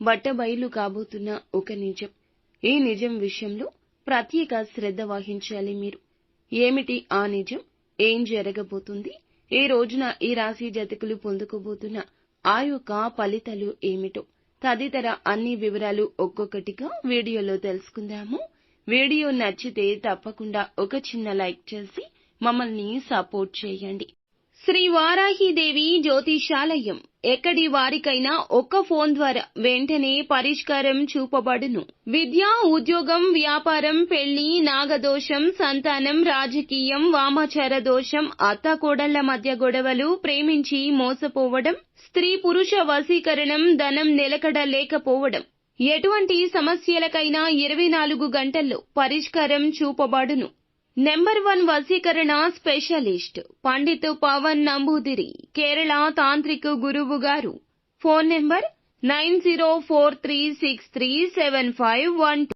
బట్టబయలు కాబోతున్న ఒక నిజం. ఈ నిజం విషయంలో ప్రత్యేక శ్రద్ధ వహించాలి మీరు. ఏమిటి ఆ నిజం? ఏం జరగబోతుంది? ఈ రోజున ఈ రాశి జాతకులు పొందుకోబోతున్న ఆ యొక్క ఫలితాలు ఏమిటో తదితర అన్ని వివరాలు ఒక్కొక్కటిగా వీడియోలో తెలుసుకుందాము. వీడియో నచ్చితే తప్పకుండా ఒక చిన్న లైక్ చేసి మమ్మల్ని సపోర్ట్ చేయండి. శ్రీ వారాహిదేవి జ్యోతిషాలయం ఎక్కడి వారికైనా ఒక్క ఫోన్ ద్వారా వెంటనే పరిష్కారం చూపబడును. విద్య, ఉద్యోగం, వ్యాపారం, పెళ్లి, నాగదోషం, సంతానం, రాజకీయం, వామాచార దోషం, అత్తాకోడళ్ల మధ్య గొడవలు, ప్రేమించి మోసపోవడం, స్త్రీ పురుష వశీకరణం, ధనం నిలకడ లేకపోవడం, ఎటువంటి సమస్యలకైనా 24 గంటల్లో పరిష్కారం చూపబడును. నెంబర్ 1 వశీకరణ స్పెషలిస్ట్ పండిత్ పవన్ నంబూదిరి, కేరళ తాంత్రిక గురువు గారు. Phone number 9043637512.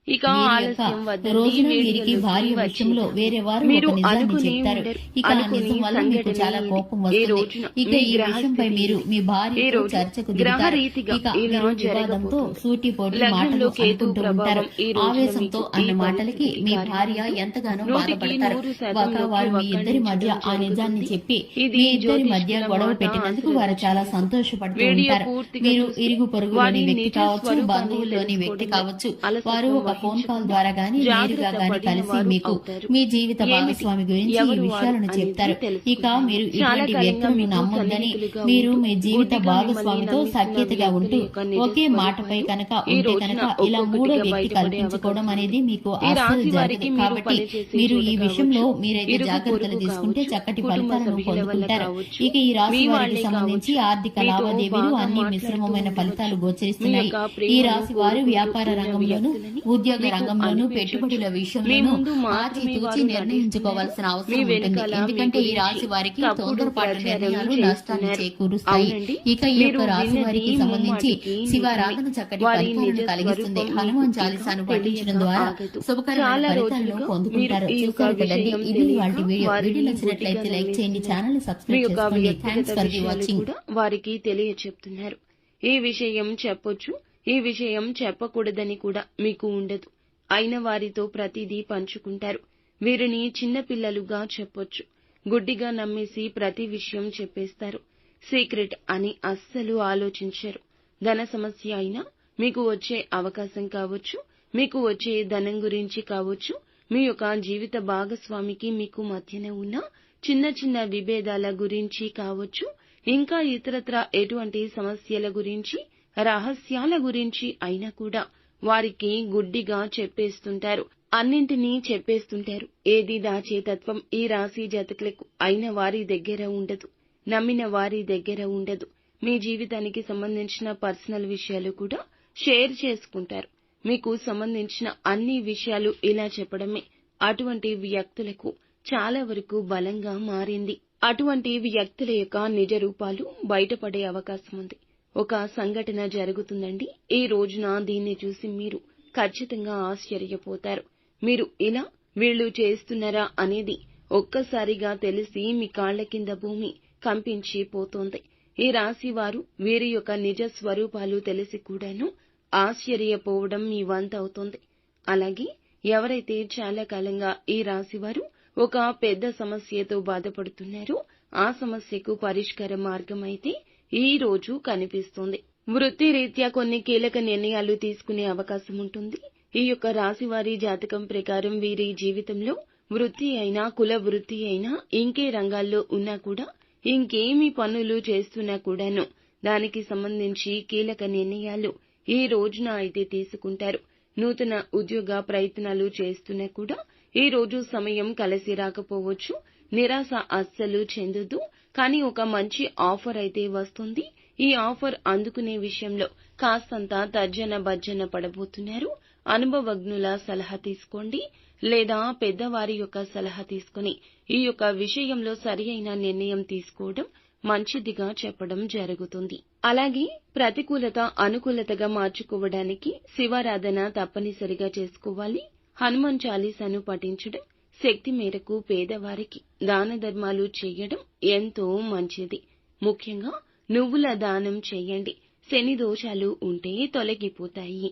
ఇక ఆలస్యం రోజున వీరికి భార్య విషయంలో వేరే వారు ఒక నిజాన్ని చెప్తారు. ఇక ఆ నిజం వల్ల మీకు చాలా కోపం వస్తుంది. ఇక ఈ విషయంపై మీరు మీ భార్యతో చర్చకు దిగుతారు. ఇక మీరు వివాదంతో సూటిపోటి మాటలు అనుకుంటూ ఉంటారు. ఆవేశంతో అన్న మాటలకి మీ భార్య ఎంతగానో బాధపడతారు. ఒక వారు మీ ఇద్దరి మధ్య ఆ నిజాన్ని చెప్పి మీ ఇద్దరి మధ్య గొడవ పెట్టినందుకు వారు చాలా సంతోషపడుతూ ఉంటారు. మీరు ఇరుగు పొరుగులోని వ్యక్తి కావచ్చు, బంధువుల్లోని వ్యక్తి కావచ్చు, వారు ఒక ఫోన్ కాల్ ద్వారా గానీ నేరుగా గానీ కలిసి మీకు మీ జీవిత భాగస్వామి గురించి ఈ విషయాలను చెప్తారు. ఇక మీరు ఇటువంటి వ్యక్తులను నమ్మొద్దని, మీరు మీ జీవిత భాగస్వామితో సఖ్యతగా ఉంటూ ఒకే మాటపై కనుక ఉంటే కనుక ఇలా మూడో వ్యక్తి కల్పించుకోవడం అనేది మీకు అస్సలు జరగదు. కాబట్టి మీరు ఈ విషయంలో మీరైతే జాగ్రత్తలు తీసుకుంటే చక్కటి ఫలితాలను పొందుకుంటారు. ఇక ఈ రాశి వారికి సంబంధించి ఆర్థిక లావాదేవీలు అన్ని మిశ్రమమైన ఫలితాలు గోచరిస్తున్నాయి. ఈ రాశి వారు వ్యాపార రంగంలోనూ ఉద్యోగ రంగంలోనూ పెట్టుబడుల విషయంలోనూ ఆచితూచి నిర్ణయించుకోవాల్సిన అవసరం ఉంటుంది. ఎందుకంటే ఈ రాశి వారికి తొందరపాటు నిర్ణయాలు నష్టాన్ని చేకూరుస్తాయి. ఇక ఈ యొక్క రాశి వారికి సంబంధించి శివారాధన చక్కటి ఫలితాలను కలిగిస్తుంది. హనుమాన్ చాలీసాను పఠించడం ద్వారా శుభకరమైన ఫలితాలను పొందుకుంటారు. చూశారు కదండి, ఇది వాటి వీడియో. వీడియో నచ్చినట్లయితే లైక్ చేయండి, ఛానల్ సబ్స్క్రైబ్ చేసుకోండి. Thanks for the watching. వారికి తెలియచెప్తున్నారు. ఈ విషయం చెప్పొచ్చు, ఈ విషయం చెప్పకూడదని కూడా మీకు ఉండదు. అయిన వారితో ప్రతిదీ పంచుకుంటారు. వీరిని చిన్నపిల్లలుగా చెప్పొచ్చు. గుడ్డిగా నమ్మేసి ప్రతి విషయం చెప్పేస్తారు. సీక్రెట్ అని అస్సలు ఆలోచించరు. ధన సమస్య అయినా, మీకు వచ్చే అవకాశం కావచ్చు, మీకు వచ్చే ధనం గురించి కావచ్చు, మీ యొక్క జీవిత భాగస్వామికి మీకు మధ్యన ఉన్న చిన్న చిన్న విభేదాల గురించి కావచ్చు, ఇంకా ఇతరత్ర ఎటువంటి సమస్యల గురించి, రహస్యాల గురించి అయినా కూడా వారికి గుడ్డిగా చెప్పేస్తుంటారు. అన్నింటినీ చెప్పేస్తుంటారు. ఏది దాచేతత్వం ఈ రాశి జాతకులకు అయిన వారి దగ్గర ఉండదు, నమ్మిన వారి దగ్గర ఉండదు. మీ జీవితానికి సంబంధించిన పర్సనల్ విషయాలు కూడా షేర్ చేసుకుంటారు. మీకు సంబంధించిన అన్ని విషయాలు ఇలా చెప్పడమే అటువంటి వ్యక్తులకు చాలా వరకు బలంగా మారింది. అటువంటి వ్యక్తుల యొక్క నిజ రూపాలు బయటపడే అవకాశం ఉంది. ఒక సంఘటన జరుగుతుందండి. ఈ రోజున దీన్ని చూసి మీరు ఖచ్చితంగా ఆశ్చర్యపోతారు. మీరు ఇలా వీళ్ళు చేస్తున్నారా అనేది ఒక్కసారిగా తెలిసి మీ కాళ్ల కింద భూమి కంపించిపోతోంది. ఈ రాశి వారు వీరి యొక్క నిజ స్వరూపాలు తెలిసి కూడాను ఆశ్చర్యపోవడం మీ వంతవుతోంది. అలాగే ఎవరైతే చాలా కాలంగా ఈ రాశి వారు ఒక పెద్ద సమస్యతో బాధపడుతున్నారో ఆ సమస్యకు పరిష్కార మార్గం అయితే ఈ రోజు కనిపిస్తుంది. వృత్తి రీత్యా కొన్ని కీలక నిర్ణయాలు తీసుకునే అవకాశం ఉంటుంది. ఈ యొక్క రాశి వారి జాతకం ప్రకారం వీరి జీవితంలో వృత్తి అయినా, కుల వృత్తి అయినా, ఇంకే రంగాల్లో ఉన్నా కూడా, ఇంకేమి పనులు చేస్తున్నా కూడాను దానికి సంబంధించి కీలక నిర్ణయాలు ఈ రోజున అయితే తీసుకుంటారు. నూతన ఉద్యోగ ప్రయత్నాలు చేస్తున్నా కూడా ఈ రోజు సమయం కలిసి రాకపోవచ్చు. నిరాశ అస్సలు చెందొద్దు. కానీ ఒక మంచి ఆఫర్ అయితే వస్తుంది. ఈ ఆఫర్ అందుకునే విషయంలో కాస్తంత తర్జన భర్జన పడబోతున్నారు. అనుభవజ్ఞుల సలహా తీసుకోండి, లేదా పెద్దవారి యొక్క సలహా తీసుకుని ఈ యొక్క విషయంలో సరి అయిన నిర్ణయం తీసుకోవడం మంచిదిగా చెప్పడం జరుగుతుంది. అలాగే ప్రతికూలత అనుకూలతగా మార్చుకోవడానికి శివారాధన తప్పనిసరిగా చేసుకోవాలి. హనుమాన్ చాలీసాను పఠించడం, శక్తి మేరకు పేదవారికి దాన ధర్మాలు చేయడం ఎంతో మంచిది. ముఖ్యంగా నువ్వుల దానం చేయండి. శని దోషాలు ఉంటే తొలగిపోతాయి.